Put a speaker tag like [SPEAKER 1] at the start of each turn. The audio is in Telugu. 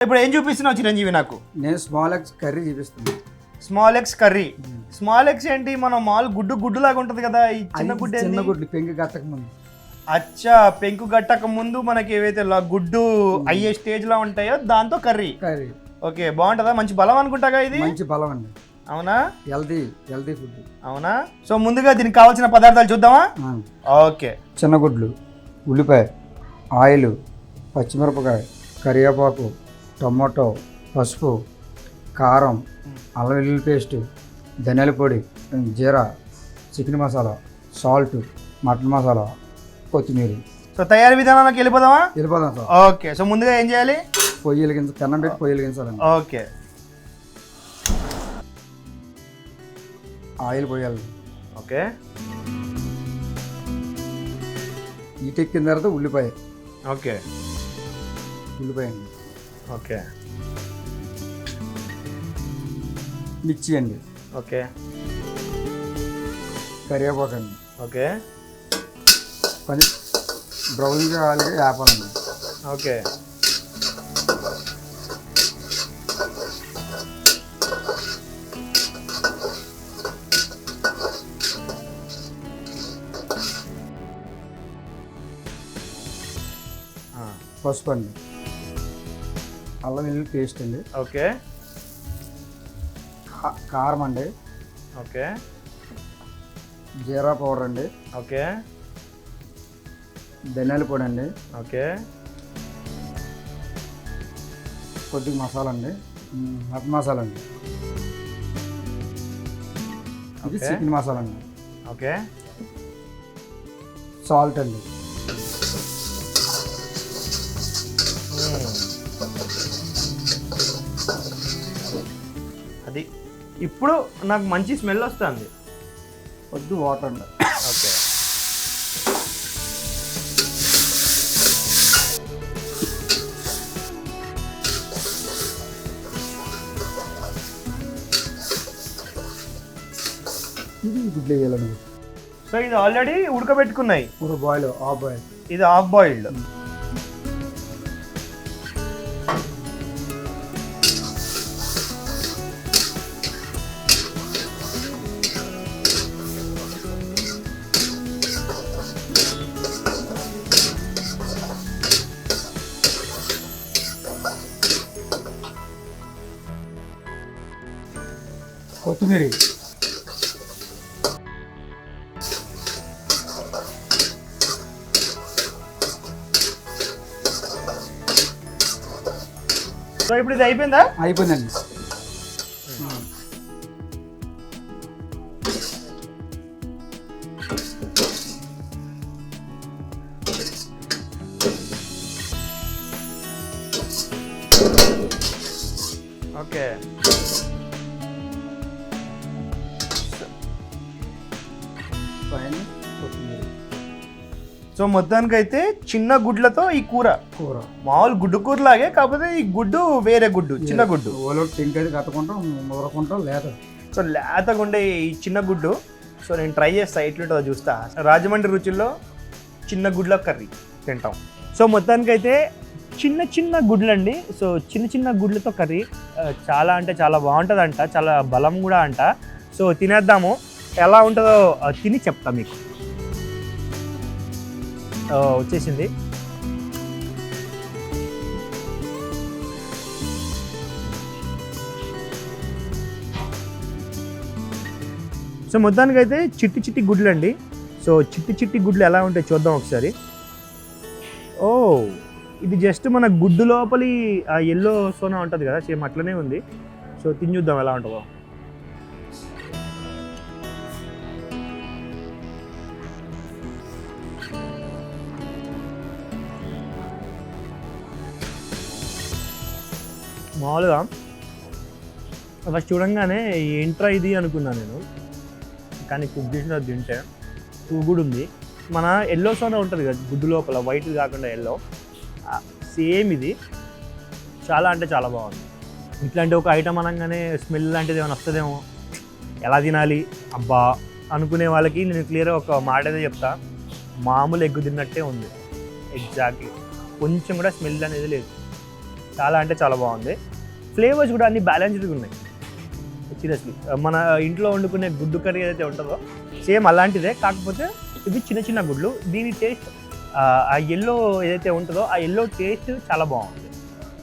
[SPEAKER 1] ఇప్పుడు ఏం చూపిస్తున్నావు చిరంజీవి నాకు?
[SPEAKER 2] నేను స్మాల్ ఎగ్స్ కర్రీ చూపిస్తున్నాను.
[SPEAKER 1] Small eggs curry. Small eggs ఏంటి? మనం మాల్ గుడ్డు లాగా ఉంటది కదా, ఈ చిన్న గుడ్డు.
[SPEAKER 2] చిన్న గుడ్లు పెంకు గట్టక ముందు.
[SPEAKER 1] అచ్చా, పెంకు గట్టక ముందు మనకి ఏవైతే గుడ్డు అయ్యే స్టేజ్ లో ఉంటాయో దాంతో కర్రీ. ఓకే, బాగుంటుందా? మంచి బలం అనుకుంటాగా ఇది?
[SPEAKER 2] మంచి బలం అండి.
[SPEAKER 1] అవునా?
[SPEAKER 2] Healthy food.
[SPEAKER 1] అవునా? సో ముందుగా దీనికి కావాల్సిన పదార్థాలు చూద్దామా? ఓకే.
[SPEAKER 2] చిన్న గుడ్లు, ఉల్లిపాయ, ఆయిల్, పచ్చిమిరపకాయ, కరివేపాకు, టొమాటో, పసుపు, కారం, అల్లం వెల్లుల్లి పేస్ట్, ధనియాల పొడి, జీరా, chicken masala, salt, mutton masala, కొత్తిమీర.
[SPEAKER 1] సో తయారీ విధానానికి వెళ్ళిపోదాం
[SPEAKER 2] సార్.
[SPEAKER 1] ఓకే. సో ముందుగా ఏం చేయాలి?
[SPEAKER 2] పొయ్యి వెలిగించాలి, కన్నం పెట్టి పొయ్యి వెలిగించాలండి.
[SPEAKER 1] ఓకే.
[SPEAKER 2] ఆయిల్ పోయాలి.
[SPEAKER 1] ఓకే.
[SPEAKER 2] ఎక్కిన తర్వాత ఉల్లిపాయ.
[SPEAKER 1] ఓకే.
[SPEAKER 2] ఉల్లిపాయ అండి.
[SPEAKER 1] ఓకే.
[SPEAKER 2] మిర్చి అండి.
[SPEAKER 1] ఓకే.
[SPEAKER 2] కరివేపాకు అండి.
[SPEAKER 1] ఓకే.
[SPEAKER 2] కొంచెం బ్రౌన్గా వేపాలండి.
[SPEAKER 1] ఓకే.
[SPEAKER 2] పసుపు అండి, అల్లం వెల్లుల్లి పేస్ట్ అండి.
[SPEAKER 1] ఓకే.
[SPEAKER 2] కారం అండి.
[SPEAKER 1] ఓకే.
[SPEAKER 2] జీరా పౌడర్ అండి.
[SPEAKER 1] ఓకే.
[SPEAKER 2] ధనియాల పొడి అండి.
[SPEAKER 1] ఓకే.
[SPEAKER 2] కొద్దిగా మసాలా అండి, మటన్ మసాలా అండి. ఇది చికెన్ మసాలా అండి.
[SPEAKER 1] ఓకే.
[SPEAKER 2] సాల్ట్ అండి.
[SPEAKER 1] అది ఇప్పుడు నాకు మంచి స్మెల్ వస్తుంది.
[SPEAKER 2] కొద్ది వాటర్ అండి.
[SPEAKER 1] ఓకే.
[SPEAKER 2] ఇది గుడ్లు వేయాలండి.
[SPEAKER 1] సో ఇది ఆల్రెడీ ఉడకబెట్టుకున్నాయి.
[SPEAKER 2] Half boil.
[SPEAKER 1] ఇది హాఫ్ బాయిల్డ్.
[SPEAKER 2] కొత్తిమీర.
[SPEAKER 1] సో ఇప్పుడు ఇది అయిపోయిందా?
[SPEAKER 2] అయిపోయిందండి.
[SPEAKER 1] ఓకే. సో మొత్తానికి అయితే చిన్న గుడ్లతో ఈ కూర మామూలు గుడ్డు కూర లాగే, కాకపోతే ఈ గుడ్డు వేరే గుడ్డు, చిన్న గుడ్డు. సో లేతగా ఉండే ఈ చిన్న గుడ్డు. సో నేను ట్రై చేస్తా ఎట్లుంటుందో చూస్తా. రాజమండ్రి రుచుల్లో చిన్న గుడ్ల కర్రీ తింటాం. సో మొత్తానికి అయితే చిన్న గుడ్లు అండి. సో చిన్న గుడ్లతో కర్రీ చాలా అంటే చాలా బాగుంటుంది అంట, చాలా బలం కూడా అంట. సో తినేద్దాము, ఎలా ఉంటుందో తిని చెప్తా మీకు. వచ్చేసింది. సో మొత్తానికి అయితే చిట్టి గుడ్లు అండి. సో చిట్టి గుడ్లు ఎలా ఉంటాయి చూద్దాం ఒకసారి. ఓ, ఇది జస్ట్ మన గుడ్డు లోపలి ఆ ఎల్లో సోనా ఉంటుంది కదా, సేమ్ అట్లనే ఉంది. సో తిని చూద్దాం ఎలా ఉంటుందో. మామూలుగా ఫస్ట్ చూడంగానే ఏంట్రా ఇది అనుకున్నాను నేను, కానీ కుక్ చేసిన తింటే కూడా ఉంది. మన ఎల్లో సోనా ఉంటుంది కదా గుడ్డు లోపల, వైట్ కాకుండా ఎల్లో, సేమ్ ఇది. చాలా అంటే చాలా బాగుంది. ఇట్లాంటి ఒక ఐటమ్ అనగానే స్మెల్ లాంటిది ఏమైనా వస్తుందేమో, ఎలా తినాలి అబ్బా అనుకునే వాళ్ళకి నేను క్లియర్గా ఒక మాట అయితే చెప్తా, మామూలు ఎగ్గు తిన్నట్టే ఉంది. ఎగ్జాక్ట్లీ, కొంచెం కూడా స్మెల్ అనేది లేదు. చాలా అంటే చాలా బాగుంది. ఫ్లేవర్స్ కూడా అన్ని బ్యాలెన్స్డ్గా ఉన్నాయి. సీరియస్లీ మన ఇంట్లో వండుకునే గుడ్డు కర్రీ ఏదైతే ఉంటుందో సేమ్ అలాంటిదే, కాకపోతే ఇవి చిన్న గుడ్లు. దీని టేస్ట్ ఆ ఎల్లో ఏదైతే ఉంటుందో ఆ ఎల్లో టేస్ట్ చాలా బాగుంది.